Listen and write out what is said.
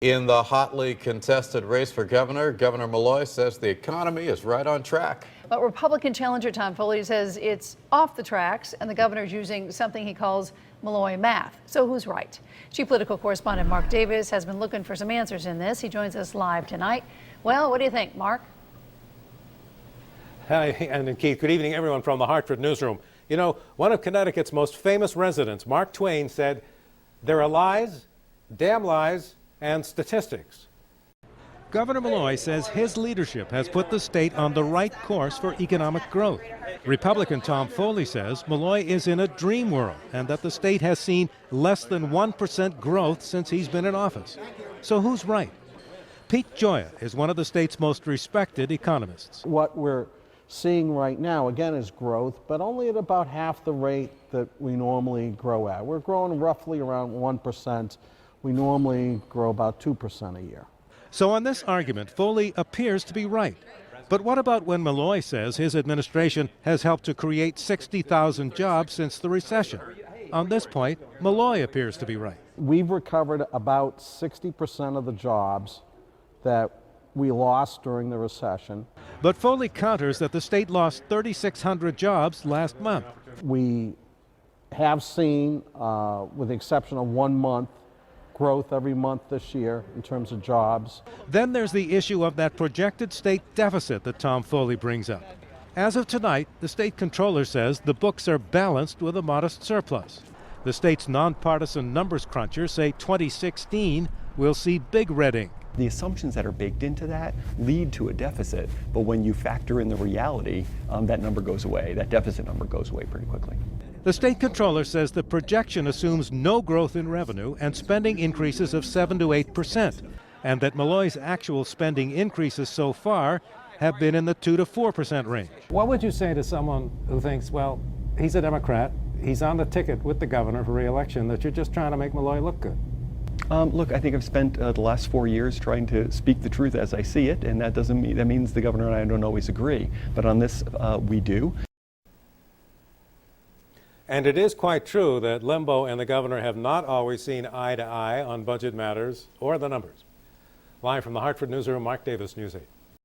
In the hotly contested race for governor, Governor Malloy says the economy is right on track. But Republican challenger Tom Foley says it's off the tracks, and the governor's using something he calls Malloy Math. So who's right? Chief political correspondent Mark Davis has been looking for some answers in this. He joins us live tonight. Well, what do you think, Mark? Hi, and Keith, good evening, everyone from the Hartford newsroom. You know, one of Connecticut's most famous residents, Mark Twain, said, "There are lies, damn lies, and statistics." Governor Malloy says his leadership has put the state on the right course for economic growth. Republican Tom Foley says Malloy is in a dream world and that the state has seen less than 1% growth since he's been in office. So who's right? Pete Joya is one of the state's most respected economists. What we're seeing right now, again, is growth, but only at about half the rate that we normally grow at. We're growing roughly around 1%. We normally grow about 2% a year. So on this argument, Foley appears to be right. But what about when Malloy says his administration has helped to create 60,000 jobs since the recession? On this point, Malloy appears to be right. We've recovered about 60% of the jobs that we lost during the recession. But Foley counters that the state lost 3,600 jobs last month. We have seen, with the exception of 1 month, growth every month this year in terms of jobs. Then there's the issue of that projected state deficit that Tom Foley brings up. As of tonight, the state comptroller says the books are balanced with a modest surplus. The state's nonpartisan numbers crunchers say 2016 will see big red ink. The assumptions that are baked into that lead to a deficit, but when you factor in the reality, that number goes away. That deficit number goes away pretty quickly. The state comptroller says the projection assumes no growth in revenue and spending increases of 7 to 8%, and that Malloy's actual spending increases so far have been in the 2 to 4% range. What would you say to someone who thinks, well, he's a Democrat, he's on the ticket with the governor for re-election, that you're just trying to make Malloy look good? Look, I think I've spent the last 4 years trying to speak the truth as I see it, and that means the governor and I don't always agree. But on this, we do. And it is quite true that Limbo and the governor have not always seen eye to eye on budget matters or the numbers. Live from the Hartford newsroom, Mark Davis, News 8.